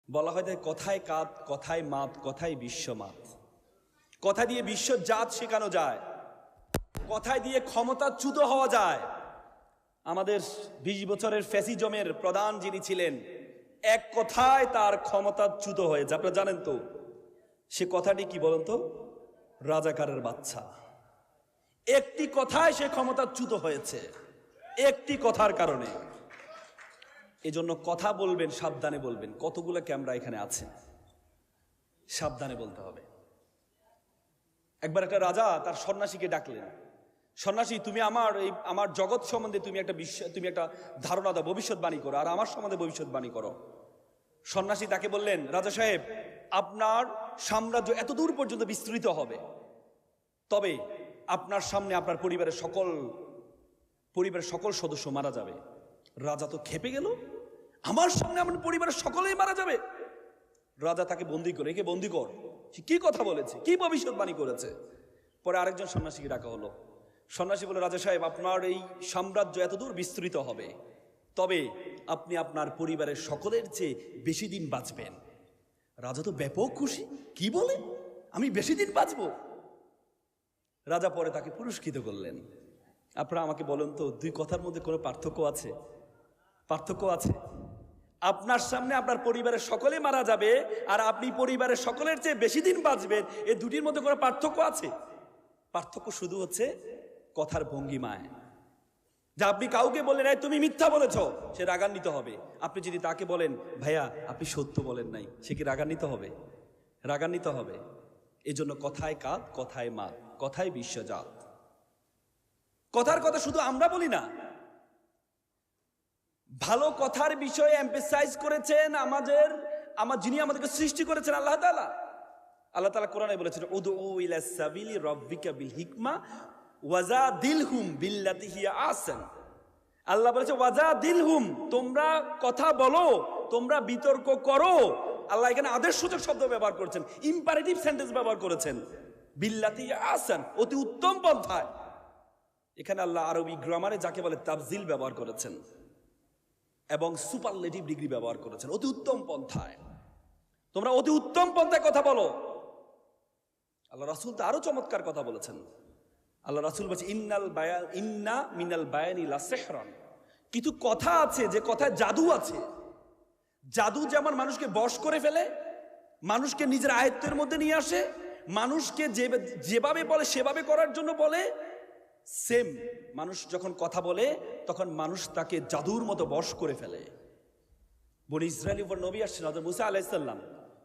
বলা হয় যে কথায় কাত, কথায় মাত, কথায় বিশ্বমাত। কথা দিয়ে বিশ্বজাত শেখানো যায়, কথায় দিয়ে ক্ষমতাচ্যুত হওয়া যায়। আমাদের 20 বছরের ফ্যাসিজমের প্রধান যিনি ছিলেন, এক কথায় তার ক্ষমতাচ্যুত হয়েছে। আপনারা জানেন তো সে কথাটি কি বলেন তো? রাজাকারের বাচ্চা। একটি কথায় সে ক্ষমতাচ্যুত হয়েছে, একটি কথার কারণে। এজন্য কথা বলবেন, সাবধানে বলবেন। কতগুলো ক্যামেরা এখানে আছে, সাবধানে বলতে হবে। একবার একটা রাজা তার সন্ন্যাসীকে ডাকলেন, সন্ন্যাসী তুমি আমার জগৎ সম্বন্ধে তুমি একটা ধারণা দাও, ভবিষ্যৎবাণী করো, আর আমার সম্বন্ধে ভবিষ্যৎবাণী করো। সন্ন্যাসী তাকে বললেন, রাজা সাহেব, আপনার সাম্রাজ্য এত দূর পর্যন্ত বিস্তৃত হবে, তবে আপনার সামনে আপনার পরিবারের সকল সদস্য মারা যাবে। রাজা তো খেপে গেল, আমার সামনে আমার পরিবারের সকলেই মারা যাবে। রাজা তাকে বন্দি করে, একে বন্দি কর, কি কথা বলেছে, কি ভবিষ্যৎবাণী করেছে। পরে আরেকজন সন্ন্যাসীকে ডাকা হলো। সন্ন্যাসী বলে, রাজা সাহেব, আপনার এই সাম্রাজ্য এতদূর বিস্তৃত হবে, তবে আপনি আপনার পরিবারের সকলের চেয়ে বেশি দিন বাঁচবেন। রাজা তো ব্যাপক খুশি, কি বলে, আমি বেশি দিন বাঁচবো? রাজা পরে তাকে পুরস্কৃত করলেন। আপনারা আমাকে বলেন তো, দুই কথার মধ্যে কোনো পার্থক্য আছে? পার্থক্য আছে? আপনার সামনে আপনার পরিবারের সকলে মারা যাবে, আর আপনি পরিবারের সকলের চেয়ে বেশি দিন বাঁচবেন, এই দুটির মধ্যে কোনো পার্থক্য আছে? পার্থক্য শুধু হচ্ছে কথার ভঙ্গিমায়। যা আপনি কাউকে বললেন, এই তুমি মিথ্যা বলেছ, সে রাগান্বিত হবে। আপনি যদি তাকে বলেন, ভাইয়া আপনি সত্য বলেন নাই, সে কি রাগান্বিত হবে? রাগান্বিত হবে। এজন্য কথায় কাত, কথায় মাত, কথায় বিশ্বজাত। কথার কথা শুধু আমরা বলি না, ভালো কথার বিষয়ে এমফেসাইজ করেছেন যিনি আমাদেরকে সৃষ্টি করেছেন, আল্লাহ তাআলা। আল্লাহ তাআলা কোরআনে বলেছেন, উদউ ইলা সাবিলি রাব্বিকা বিল হিকমা ওয়াজাদিলহুম বিল্লাতি হিয়া আহসান। আল্লাহ বলেছে ওয়াজাদিলহুম, তোমরা কথা বলো, তোমরা বিতর্ক করো। আল্লাহ এখানে আদেশসূচক শব্দ ব্যবহার করেছেন, ইম্পারেটিভ সেন্টেন্স ব্যবহার করেছেন, বিল্লাতি হিয়া আহসান, অতি উত্তম পন্থায়। এখানে আল্লাহ আরবি গ্রামারে যাকে বলে তাফজিল ব্যবহার করেছেন, এবং সুপারলেটিভ ডিগ্রি ব্যবহার করেছেন, অতি উত্তম পন্থায়। তোমরা অতি উত্তম পন্থায় কথা বলো। আল্লাহ রাসূল তো আরো চমৎকার কথা বলেছেন। আল্লাহ রাসূল বলছে, ইন্না মিনাল বায়ানি লাসিহরান। কিছু কথা আছে যে কথায় জাদু আছে। জাদু যেমন মানুষকে বশ করে ফেলে, মানুষকে নিজের আয়ত্তের মধ্যে নিয়ে আসে, মানুষকে যেভাবে বলে সেভাবে করার জন্য বলে, সেম মানুষ যখন কথা বলে তখন মানুষ তাকে জাদুর মতো বশ করে ফেলে। বনি ইসরাইলের উপর নবী আসছেন হযরত মুসা আলাইহিস সালাম।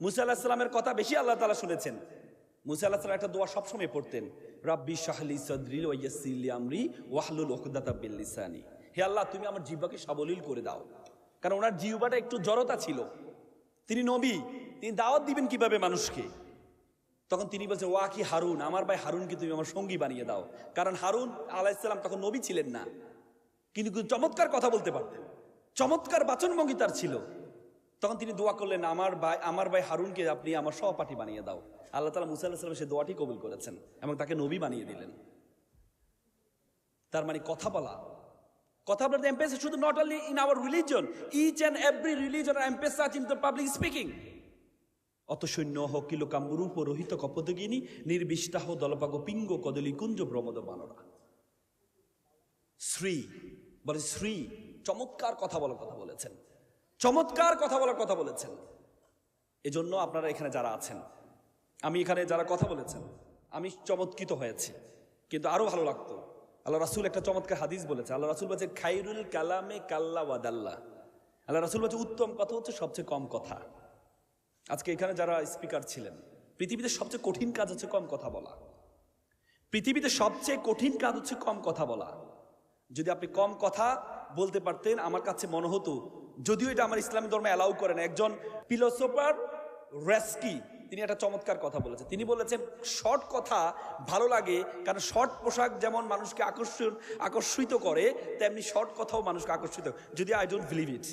মুসা আলাইহিস সালামের কথা বেশি আল্লাহ তাআলা শুনেছেন। মুসা আলাইহিস সালাম একটা দোয়া সবসময় পড়তেন, রাব্বি শাহলি সাদরি ওয়া ইয়াসসির লি আমরি ওয়াহলুল উকদাতাম মিন লিসানি। হে আল্লাহ, তুমি আমার জিহ্বাকে সাবলীল করে দাও। কারণ ওনার জিহ্বাটা একটু জড়তা ছিল, তিনি নবী, তিনি দাওয়াত দিবেন কিভাবে মানুষকে। তখন তিনি বলছেন, ওয়া কি হারুন, আমার ভাই হারুনকে তুমি আমার সঙ্গী বানিয়ে দাও। কারণ হারুন আলাইহিস সালাম তখন নবী ছিলেন না, কিন্তু চমৎকার কথা বলতে পারতেন, চমৎকার বাচনভঙ্গি তার ছিল। তখন তিনি দোয়া করলেন, আমার ভাই হারুনকে আপনি আমার সহপাঠী বানিয়ে দাও। আল্লাহ তাআলা মুসা আলাইহিস সালামের সেই দোয়াটি কবুল করেছেন এবং তাকে নবী বানিয়ে দিলেন। তার মানে কথা বলা, কথা বলতে এমপেসাইজ শুধু not only in our religion, each and every religion আর emphasise in the public speaking. অত সৈন্য হকিল কাম্বরূপ রোহিত কপদগিনী নির্বিষ্টাহ দলপাগ পিঙ্গ কদলী কুঞ্জ ভ্রমদ বানরা। শ্রী বলে, শ্রী চমৎকার কথা বলার কথা বলেছেন, চমৎকার কথা বলার কথা বলেছেন। এজন্য আপনারা এখানে যারা আছেন, আমি এখানে যারা কথা বলেছেন, আমি চমৎকৃত হয়েছি, কিন্তু আরো ভালো লাগতো। আল্লাহ রাসূল একটা চমৎকার হাদিস বলেছে। আল্লাহ রাসূল বলেছে, খাইরুল কালামে কাল্লা ওয়াদাল্লা। আল্লাহ রাসূল বলেছে, উত্তম কথা হচ্ছে সবচেয়ে কম কথা। আজকে এখানে যারা স্পিকার ছিলেন, পৃথিবীতে সবচেয়ে কঠিন কাজ হচ্ছে কম কথা বলা। পৃথিবীতে সবচেয়ে কঠিন কাজ হচ্ছে কম কথা বলা। যদি আপনি কম কথা বলতে পারতেন, আমার কাছে মনে হতো, যদিও এটা আমার ইসলামী ধর্মে অ্যালাউ করে না। একজন ফিলোসোফার রেস্কি তিনি একটা চমৎকার কথা বলেছেন। তিনি বলেছেন, শর্ট কথা ভালো লাগে, কারণ শর্ট পোশাক যেমন মানুষকে আকর্ষিত করে, তেমনি শর্ট কথাও মানুষকে আকর্ষিত, যদি আই ডোন্ট বিলিভ ইট।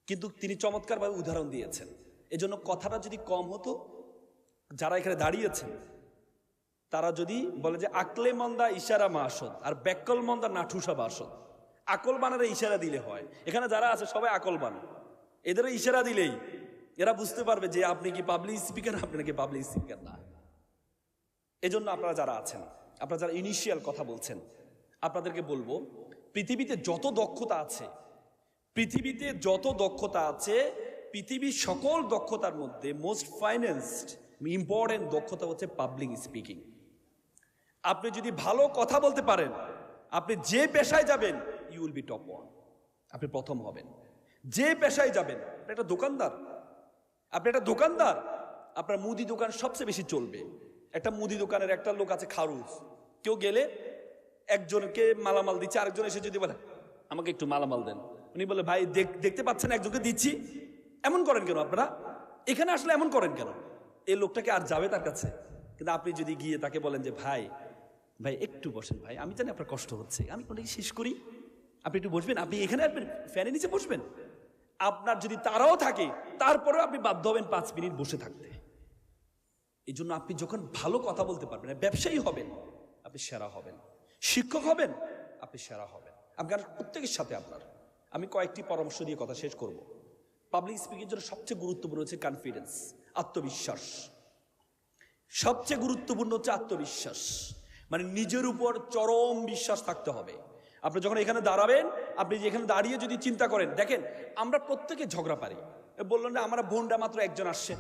কিন্তু তিনি চমৎকারভাবে উদাহরণ দিয়েছেন। এজন্য কথাটা যদি কম হতো, যারা এখানে দাঁড়িয়েছেন তারা যদি বলে যে আকলে মন্দা ইশারা মাসদ আর ব্যাকল মন্দা নাঠুসা বাসদ, আকল বানারে ইশারা দিলে হয়। এখানে যারা আছে সবাই আকলবান, এদের ইশারা দিলেই এরা বুঝতে পারবে যে আপনি কি পাবলিক স্পিকার, আপনি নাকি পাবলিক স্পিকার না। এজন্য আপনারা যারা আছেন, আপনারা যারা ইনিশিয়াল কথা বলছেন, আপনাদেরকে বলবো পৃথিবীতে যত দক্ষতা আছে, পৃথিবীতে যত দক্ষতা আছে, পৃথিবীর সকল দক্ষতার মধ্যে মোস্ট ফাইন্যান্সড ইম্পর্টেন্ট দক্ষতা হচ্ছে পাবলিক স্পিকিং। আপনি যদি ভালো কথা বলতে পারেন, আপনি যে পেশায় যাবেন you will be top one, আপনি প্রথম হবেন। যে পেশায় যাবেন, আপনি একটা দোকানদার, আপনার মুদি দোকান সবচেয়ে বেশি চলবে। একটা মুদি দোকানের একটা লোক আছে খারুজ, কেউ গেলে একজনকে মালামাল দিচ্ছে, আরেকজন এসে যদি বলে আমাকে একটু মালামাল দেন, উনি বলে ভাই দেখতে পাচ্ছেন একজনকে দিচ্ছি, এমন করেন কেন আপনারা? এখানে আসলে এমন করেন কেন? এই লোকটাকে আর যাবে তার কাছে? কিন্তু আপনি যদি গিয়ে তাকে বলেন যে ভাই একটু বসেন ভাই, আমি জানি আপনার কষ্ট হচ্ছে, আমি কোনটা শেষ করি, আপনি একটু বসবেন, আপনি এখানে আসবেন, ফ্যানের নিচে বসবেন। আপনার যদি তারাও থাকে, তারপরেও আপনি বাধ্য হবেন 5 মিনিট বসে থাকতে। এই জন্য আপনি যখন ভালো কথা বলতে পারবেন, ব্যবসায়ী হবেন, আপনি সেরা হবেন। শিক্ষক হবেন, আপনি সেরা হবেন। আপনার প্রত্যেকের সাথে আমি কয়েকটি পরামর্শ দিয়ে কথা শেষ করব। পাবলিক স্পিকিং জন্য সবচেয়ে গুরুত্বপূর্ণ হচ্ছে কনফিডেন্স, আত্মবিশ্বাস। সবচেয়ে গুরুত্বপূর্ণ হচ্ছে আত্মবিশ্বাস, মানে নিজের উপর চরম বিশ্বাস থাকতে হবে। আপনি যখন এখানে দাঁড়াবেন, আপনি যেখানে দাঁড়িয়ে যদি চিন্তা করেন, দেখেন আমরা প্রত্যেকে ঝগড়া পারি। বললেন না আমরা বোনরা মাত্র একজন আসছে,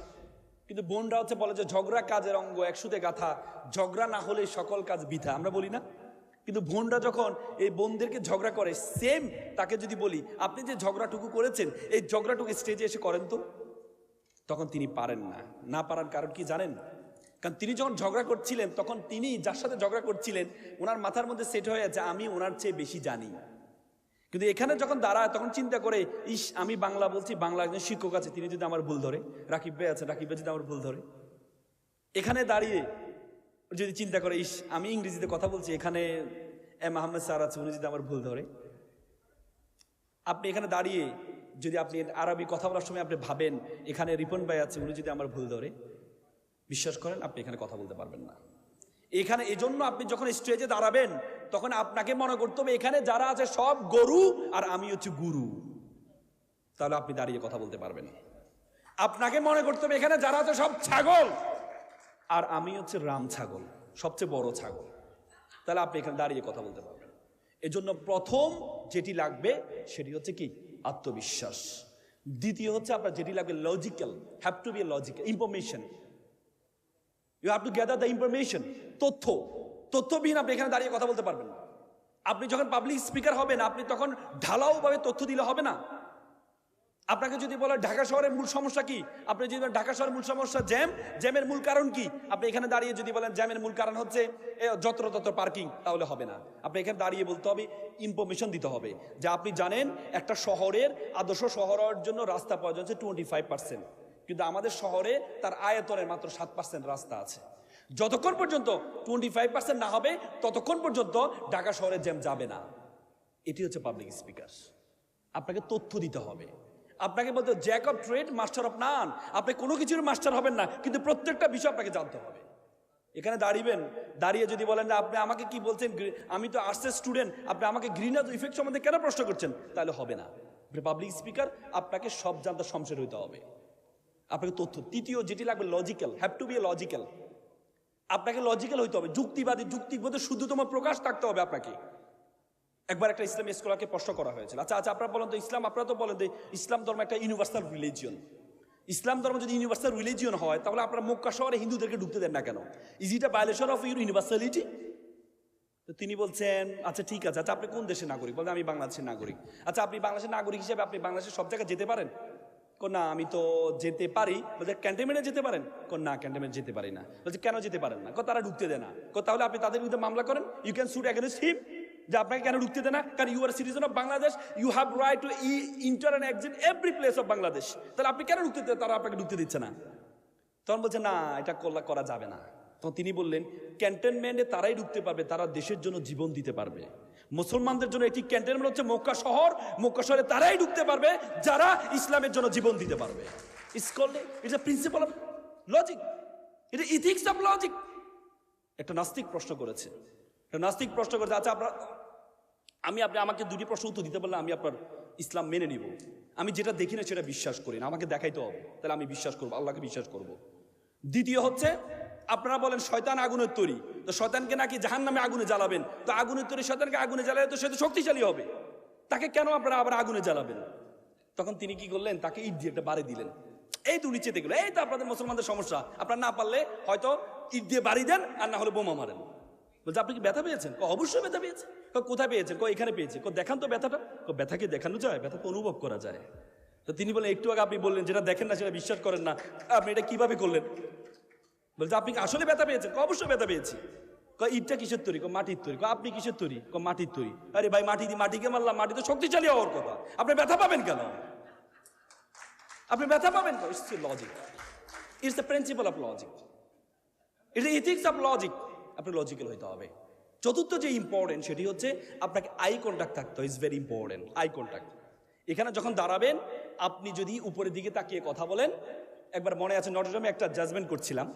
কিন্তু বোনরা হচ্ছে বলে যে ঝগড়া কাজের অঙ্গ, একসুতে গাথা, ঝগড়া না হলে সকল কাজ বৃথা, আমরা বলি না? কিন্তু বোনরা যখন এই বোনদেরকে ঝগড়া করে, সেম তাকে যদি বলি আপনি যে ঝগড়াটুকু করেছেন, এই ঝগড়াটুকু স্টেজে এসে করেন তো, তখন তিনি পারেন না পারার কারণ কি জানেন? কারণ তিনি যখন ঝগড়া করছিলেন, তখন তিনি যার সাথে ঝগড়া করছিলেন ওনার মাথার মধ্যে সেট হয়ে আছে আমি ওনার চেয়ে বেশি জানি। কিন্তু এখানে যখন দাঁড়ায় তখন চিন্তা করে ইস আমি বাংলা বলছি, বাংলা একজন শিক্ষক আছে, তিনি যদি আমার ভুল ধরে, রাকিব ভাই আছে, রাকিব ভাই যদি আমার ভুল ধরে, এখানে দাঁড়িয়ে যদি চিন্তা করে ইস আমি ইংরেজিতে কথা বলছি, এখানে আহমেদ স্যার আছে, উনি যদি আমার ভুল ধরে। আপনি এখানে দাঁড়িয়ে যদি আপনি আরবি কথা বলার সময় আপনি ভাবেন এখানে রিপন ভাই আছে, উনি যদি আমার ভুল ধরে, বিশ্বাস করেন আপনি এখানে কথা বলতে পারবেন না। এখানে এজন্য আপনি যখন স্টেজে দাঁড়াবেন, তখন আপনাকে মনে করতে হবে এখানে যারা আছে সব গরু আর আমি হচ্ছে গুরু, তাহলে আপনি দাঁড়িয়ে কথা বলতে পারবেন। আপনাকে মনে করতে হবে এখানে যারা আছে সব ছাগল আর আমি হচ্ছে রাম ছাগল, সবচেয়ে বড় ছাগল, তাহলে আপনি এখানে দাঁড়িয়ে কথা বলতে পারবেন। এজন্য প্রথম যেটি লাগবে সেটি হচ্ছে কি? আত্মবিশ্বাস। দ্বিতীয় হচ্ছে আপনার যেটি লাগবে logical, have to be a logical information. You have to gather the information, তথ্যবিহীন আপনি এখানে দাঁড়িয়ে কথা বলতে পারবেন না। আপনি যখন পাবলিক স্পিকার হবেন, আপনি তখন ঢালাওভাবে তথ্য দিলে হবে না। আপনাকে যদি বলে ঢাকা শহরের মূল সমস্যা কি, আপনি যদি ঢাকা শহরের মূল সমস্যা জ্যামের মূল কারণ কি, আপনি এখানে দাঁড়িয়ে যদি বলেন জ্যামের মূল কারণ হচ্ছে যত্র পার্কিং, তাহলে হবে না। আপনি এখানে দাঁড়িয়ে বলতে হবে, ইনফরমেশন দিতে হবে যে আপনি জানেন একটা শহরের আদর্শ শহরের জন্য রাস্তা প্রয়োজন হচ্ছে 25%, কিন্তু আমাদের শহরে তার আয়তনের মাত্র 7% রাস্তা আছে। যতক্ষণ পর্যন্ত 25% না হবে ততক্ষণ পর্যন্ত ঢাকা শহরের জ্যাম যাবে না। এটি হচ্ছে পাবলিক স্পিকার। আপনাকে তথ্য দিতে হবে। আপনাকে বলতে Jack of trade master of নান। আপনি কোনো কিছুর মাস্টার হবেন না, কিন্তু প্রত্যেকটা বিষয় আপনাকে জানতে হবে। এখানে দাঁড়িয়ে যদি বলেন যে আপনি আমাকে কি বলছেন, আমি তো আর্টসের স্টুডেন্ট, আপনি আমাকে গ্রিন হাউস ইফেক্ট সম্বন্ধে কেন প্রশ্ন করছেন, তাহলে হবে না। পাবলিক স্পিকার আপনাকে সব জানতে সমস্যা হইতে হবে, আপনাকে তথ্য। তৃতীয় যেটি লাগবে logical, have to be a logical. আপনাকে লজিক্যাল হইতে হবে, যুক্তিবোধে শুদ্ধতম প্রকাশ থাকতে হবে আপনাকে। একবার একটা ইসলামী স্কলারকে প্রশ্ন করা হয়েছিল, আচ্ছা আপনারা বলেন তো আপনারা তো বলেন যে ইসলাম ধর্ম একটা ইউনিভার্সাল রিলিজিয়ন। ইসলাম ধর্ম যদি ইউনিভার্সাল রিলিজিয়ন হয়, তাহলে আপনারা মক্কা শহরে হিন্দুদেরকে ঢুকতে দেন না কেন? Is it a violation of your universality? তো তিনি বলছেন আচ্ছা ঠিক আছে, আচ্ছা আপনি কোন দেশের নাগরিক? বলছেন আমি বাংলাদেশের নাগরিক। আচ্ছা আপনি বাংলাদেশের নাগরিক হিসেবে আপনি বাংলাদেশের সব জায়গায় যেতে পারেন? না আমি তো যেতে পারি। বলছে ক্যান্টনমেন্টে যেতে পারেন? না ক্যান্টনমেন্ট যেতে পারি না। বলছে কেন যেতে পারেন না? তারা ঢুকতে দেয় না। তাহলে আপনি তাদের বিরুদ্ধে মামলা করেন, you can sue against him, যে আপনাকে কেন ঢুকতে দেয় না? কারণ you are citizen of Bangladesh, you have right to enter and exit every place of Bangladesh. তাহলে আপনি কেন ঢুকতে দেন? তারা আপনাকে ঢুকতে দিচ্ছে না। তখন বলছে না এটা করা যাবে না। তখন তিনি বললেন ক্যান্টনমেন্টে তারাই ঢুকতে পারবে, তারা দেশের জন্য জীবন দিতে পারবে। মুসলমানদের জন্য এটি ক্যান্টনমেন্ট হচ্ছে মক্কা শহরে তারাই ঢুকতে পারবে যারা ইসলামের জন্য জীবন দিতে পারবে। It's a principal of logic, এটা ইথিক্স অফ লজিক। একটা নাস্তিক প্রশ্ন করেছে, আচ্ছা আপনি আমাকে দুটি প্রশ্ন উত্তর দিতে বললে আমি আপনার ইসলাম মেনে নিব। আমি যেটা দেখি না সেটা বিশ্বাস করি না, আমাকে দেখাইতে হবে, তাহলে আমি বিশ্বাস করবো, আল্লাহকে বিশ্বাস করব। দ্বিতীয় হচ্ছে, আপনারা বলেন শয়তান আগুনের তৈরি, তো শয়তানকে নাকি জাহান্নামে আগুনে জ্বালাবেন, তো আগুনের তৈরি শয়তানকে আগুনে জ্বালালে তো সে তো শক্তিশালী হবে, তাকে কেন আপনারা আবার আগুনে জ্বালাবেন? তখন তিনি কি করলেন, তাকে ইট দিয়ে একটা বাড়ি দিলেন। এই তো নিচে দেখলো, এই তো আপনাদের মুসলমানদের সমস্যা, আপনারা না পারলে হয়তো ইট দিয়ে বাড়ি দেন, আর না হলে বোমা মারেন। বলছে আপনি কি ব্যথা পেয়েছেন? অবশ্যই ব্যথা পেয়েছে। কোথায় পেয়েছেন? এখানে পেয়েছে। দেখান তো ব্যথাটা। ব্যথাকে দেখানো যায়? ব্যথা তো অনুভব করা যায়। তো তিনি বলেন, একটু আগে আপনি বললেন যেটা দেখেন না সেটা বিশ্বাস করেন না, আপনি এটা কিভাবে করলেন? বলছে আপনি কি আসলে ব্যথা পেয়েছেন? অবশ্যই ব্যথা পেয়েছি। ইটটা কিসের তৈরি? মাটির তৈরি। আপনি কিসের তৈরি? মাটির তৈরি। আরে ভাই, মাটিকে মারলাম, মাটি তো শক্তিশালী হওয়ার কথা, আপনি ব্যথা পাবেন কেন? আপনি ব্যথা পাবেন কেন? It's logic, it's the principal of logic, it's the ethics of logic. আপনি লজিক্যাল হইতে হবে। চতুর্থ যে ইম্পর্টেন্ট সেটি হচ্ছে আপনাকে আই কন্ট্যাক্ট থাকতে হয়। Is very important, eye contact. এখানে যখন দাঁড়াবেন, আপনি যদি উপরের দিকে তাকিয়ে কথা বলেন, একবার মনে আছে নটরডেমে একটা জাজমেন্ট করছিলাম,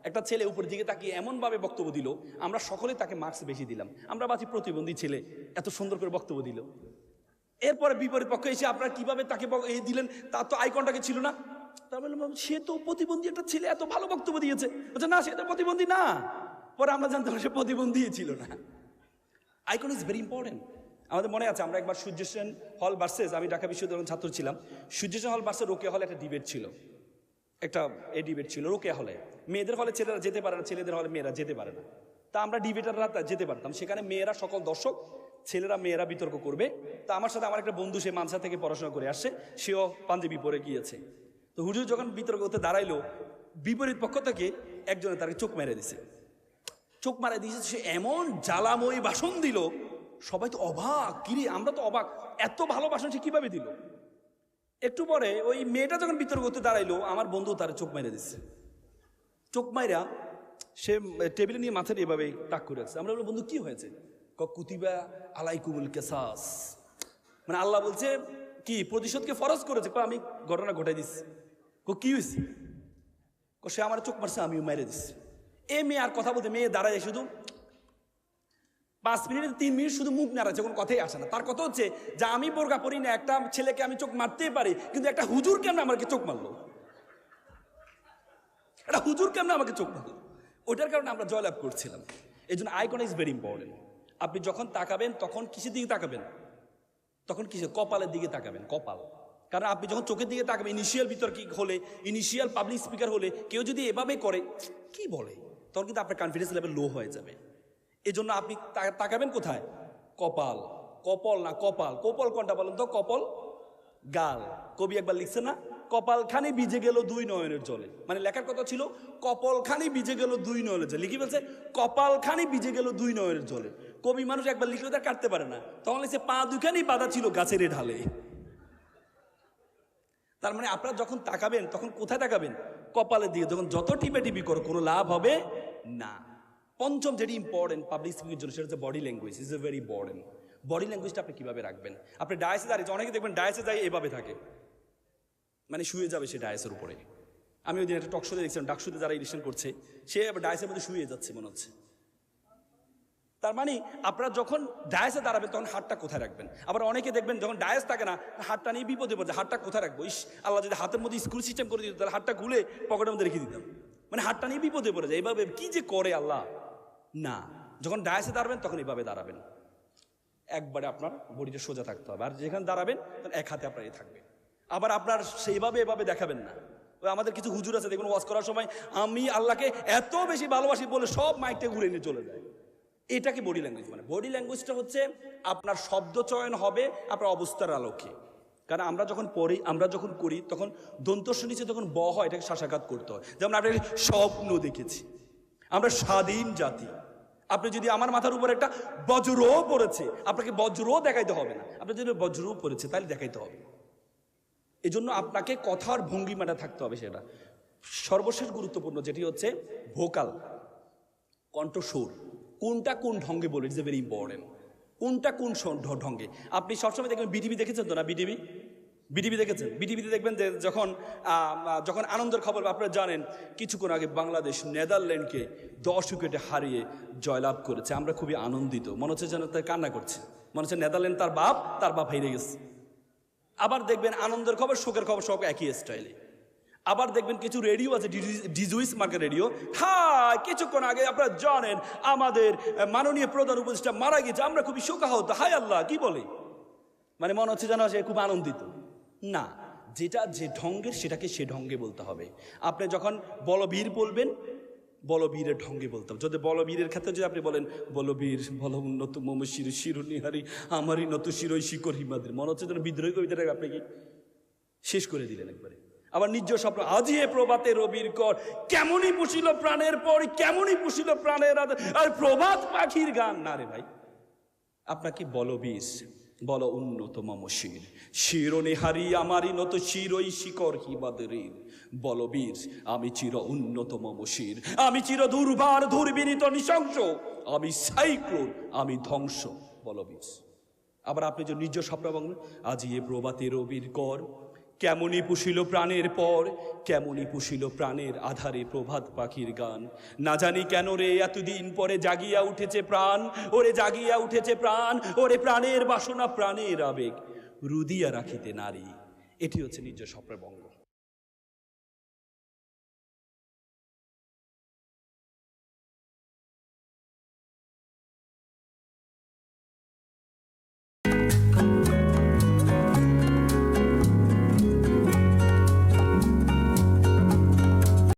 একটা ছেলে উপরের দিকে তাকিয়ে এমনভাবে বক্তব্য দিল, আমরা সকলে তাকে মার্কস বেশি দিলাম। আমরা বাঁচি প্রতিবন্ধী ছেলে, এত সুন্দর করে বক্তব্য দিল। এরপরে বিপরীত পক্ষে এসে আপনারা কিভাবে তাকে দিলেন, তার তো আই কন্ট্যাক্ট ছিল না। তার মানে সে তো প্রতিবন্ধী একটা ছেলে, এত ভালো বক্তব্য দিয়েছে। বলছে না, সে তো প্রতিবন্ধী না। পরে আমরা জানতাম সে প্রতিবন্ধী ছিল না। Icon is very important. আমাদের মনে আছে আমরা একবার সূর্য সেন হল ভার্সেস, আমি ঢাকা বিশ্ববিদ্যালয়ের ছাত্র ছিলাম, সূর্য সেন হল ভার্সেস রোকেয়া হলে একটা ডিবেট ছিল। ডিবেট ছিল রোকেয়া হলে। মেয়েদের হলে ছেলেরা যেতে পারে না, ছেলেদের হলে মেয়েরা যেতে পারে না। তা আমরা ডিবেটাররা যেতে পারতাম সেখানে। মেয়েরা সকল দর্শক, ছেলেরা মেয়েরা বিতর্ক করবে। তা আমার সাথে আমার একটা বন্ধু, সে মানসা থেকে পড়াশোনা করে আসছে, সেও পাঞ্জাবি পরে গিয়েছে। তো হুজুর যখন বিতর্ক করতে দাঁড়াইলো, বিপরীত পক্ষ থেকে একজনে তাকে চোখ মেরে দিছে। চোখ মারা দিয়েছে, সে এমন জ্বালাময়ী ভাষণ দিল, সবাই তো অবাক। কিরে, আমরা তো অবাক, এত ভালো ভাষণ সে কিভাবে দিল। একটু পরে ওই মেয়েটা যখন বিতর্ক করতে দাঁড়াইলো, আমার বন্ধু তার চোখ মেরে দিচ্ছে। চোখ মাইরা সে টেবিলে নিয়ে মাথাটা এভাবে তাক করে আছে। আমরা বললাম, বন্ধু কি হয়েছে? কুতিবা আলাইকুমুল কিসাস, মানে আল্লাহ বলছে কি প্রতিশোধকে ফরজ করেছে। আমি ঘটনা ঘটাই দিচ্ছি। কি হয়েছে? সে আমার চোখ মারছে, আমিও মেরে দিচ্ছি। এ মেয়ে আর কথা বলতে, মেয়ে দাঁড়ায় শুধু 5 মিনিট 3 মিনিট শুধু মুখ নাড়াচ্ছে, কোনো কথাই আসে না। তার কথা হচ্ছে যে আমি বোরকা পরি না, একটা ছেলেকে আমি চোখ মারতেই পারি, কিন্তু একটা হুজুর কেমন আমাকে চোখ মারলো? একটা হুজুর কেমন আমাকে চোখ মারলো? ওইটার কারণে আমরা জয়লাভ করছিলাম। এই জন্য আইকন ইজ ভেরি ইম্পর্টেন্ট। আপনি যখন তাকাবেন তখন কিসের দিকে তাকাবেন? তখন কিসের? কপালের দিকে তাকাবেন, কপাল। কারণ আপনি যখন চোখের দিকে তাকাবেন, ইনিশিয়াল বিতর্কিক হলে, ইনিশিয়াল পাবলিক স্পিকার হলে, কেউ যদি এভাবে করে কি বলে, তখন কিন্তু আপনার কনফিডেন্স লেভেল লো হয়ে যাবে। এই জন্য আপনি তাকাবেন কোথায়? কপাল। কপাল না কপাল। কপাল কোনটা বলেন তো? কপাল গাল। কবি একবার লিখছে না, কপালখানি ভিজে গেল 2 নয়নের জলে। মানে লেখার কথা ছিল কপালখানি ভিজে গেল 2 নয়নের জলে, লিখে ফেলছে কপালখানি ভিজে গেল 2 নয়নের জলে। কবি মানুষ একবার লিখলে তার কাটতে পারে না, তখন লিখছে পা দুখানি বাঁধা ছিল গাছের ঢালে। তার মানে আপনারা যখন তাকাবেন তখন কোথায় তাকাবেন? কপালের দিকে। যখন যত টিপি করো কোনো লাভ হবে না। পঞ্চম যেটি ইম্পর্টেন্ট পাবলিক স্পিকিংয়ের জন্য, সেটা হচ্ছে body language. Is a very important. Body ল্যাঙ্গুয়েজটা আপনি কিভাবে রাখবেন? আপনি ডায়াসে দাঁড়িয়ে, অনেকে দেখবেন ডায়াসে দাঁড়িয়ে এভাবে থাকে, মানে শুয়ে যাবে সে ডায়াসের উপরে। আমি ওই দিন একটা টক শোতে দেখছিলাম, ডাকশুতে যারা ইলেকশন করছে, সে ডায়াসের মধ্যে শুয়ে যাচ্ছে মনে হচ্ছে। তার মানে আপনারা যখন ডায়াসে দাঁড়াবেন তখন হাতটা কোথায় রাখবেন? আবার অনেকে দেখবেন যখন ডায়াস থাকে না, হাতটা নিয়ে বিপদে পড়ছে, হাতটা কোথায় রাখবো? আল্লাহ যদি হাতের মধ্যে স্ক্রু সিস্টেম করে দিত, তাহলে হাতটা খুলে পকেটের মধ্যে রেখে দিতাম। মানে হাতটা নিয়ে বিপদে পড়ে যায়। এভাবে কি যে করে আল্লাহ না। যখন ডায়াসে দাঁড়াবেন তখন এভাবে দাঁড়াবেন, একবারে আপনার বডিটা সোজা থাকতে হবে। আর যেখানে দাঁড়াবেন তখন এক হাতে আপনার থাকবে। আবার আপনার সেইভাবে এভাবে দেখাবেন না। ওই আমাদের কিছু হুজুর আছে দেখুন, ওয়াজ করার সময় আমি আল্লাহকে এত বেশি ভালোবাসি বলে সব মাইকটা ঘুরে নিয়ে চলে যায়। এটাকে বডি ল্যাঙ্গুয়েজ মানে। বডি ল্যাঙ্গুয়েজটা হচ্ছে আপনার শব্দ চয়ন হবে আপনার অবস্থার আলোকে। কারণ আমরা যখন পড়ি, আমরা যখন করি, তখন দন্তস্ব নিচে যখন ব হয় এটাকে শ্বাসাঘাত করতে হয়। যেমন আপনি স্বপ্ন দেখেছি, আমরা স্বাধীন জাতি। আপনি যদি আমার মাথার উপর একটা বজ্রও পড়েছে, আপনাকে বজ্রও দেখাইতে হবে না। আপনি যদি বজ্রও পড়েছে তাহলে দেখাইতে হবে। এই জন্য আপনাকে কথার ভঙ্গিমাটা থাকতে হবে। সেটা সর্বশেষ গুরুত্বপূর্ণ যেটি হচ্ছে ভোকাল, কণ্ঠস্বর। কোনটা কোন ঢঙ্গে বলে, ইটস এ ভেরি ইম্পর্টেন্ট। কোনটা কোন ঢঙ্গে। আপনি সবসময় দেখবেন, বিটিভি দেখেছেন তো না? বিটিভি দেখেছেন? বিটিভিতে দেখবেন যে যখন আনন্দের খবর, আপনারা জানেন কিছুক্ষণ আগে বাংলাদেশ নেদারল্যান্ডকে 10 উইকেটে হারিয়ে জয়লাভ করেছে। আমরা খুবই আনন্দিত, মনে হচ্ছে যেন তাই কান্না করছে, মনে হচ্ছে নেদারল্যান্ড তার বাপ হেরে গেছে। আবার দেখবেন আনন্দের খবর শোকের খবর সব একই স্টাইলে। আবার দেখবেন কিছু রেডিও আছে, ডিজুইস মার্কেট রেডিও। হ্যাঁ, কিছুক্ষণ আগে আপনারা জানেন আমাদের মাননীয় প্রধান উপদেষ্টা মারা গেছে, আমরা খুবই শোকাহত। হায় আল্লাহ, কি বলে, মানে মনে হচ্ছে যেন সে খুব আনন্দিত। না, যেটা যে ঢঙ্গের সেটাকে সে ঢঙ্গে বলতে হবে। আপনি যখন বলবীর বলবেন, বলবীরের ঢঙ্গে বলতে হবে। যদি বলবীরের ক্ষেত্রে যদি আপনি বলেন বলবীর বল উন্নত মম শির শিরনিহারি আমারই নত শিরই শিকর হিমাদের, মনে হচ্ছে যেন বিদ্রোহী কবিতাটাকে আপনি কি শেষ করে দিলেন একবারে। আবার নিজ স্বপ্ন আজি এ প্রভাতে রবির কর, কেমনই পুষিল প্রাণের পর, কেমনই পুষিল প্রাণের আর প্রভাত পাখির গান। না রে ভাই, আপনাকে বলবীর বল উন্নত মম শির শিরনিহারি আমারই নত শিরই শিকর হিমাদের। বলবীর আমি চির উন্নত মম শির, আমি চির দুর্বার দুর্বিনীত নৃশংস, আমি সাইক্লোন, আমি ধ্বংস। বলবীর। আবার আপনি যে নিজ স্বপ্ন বলেন আজি এ প্রভাতে রবির কর, কেমনই পুষিল প্রাণের পর, কেমনই পুষিল প্রাণের আধারে প্রভাত পাখির গান। না জানি কেন রে এতদিন পরে জাগিয়া উঠেছে প্রাণ, ওরে জাগিয়া উঠেছে প্রাণ, ওরে প্রাণের বাসনা প্রাণের আবেগ রুদিয়া রাখিতে নারী। এটি হচ্ছে নিজ স্বপ্নের বঙ্গ।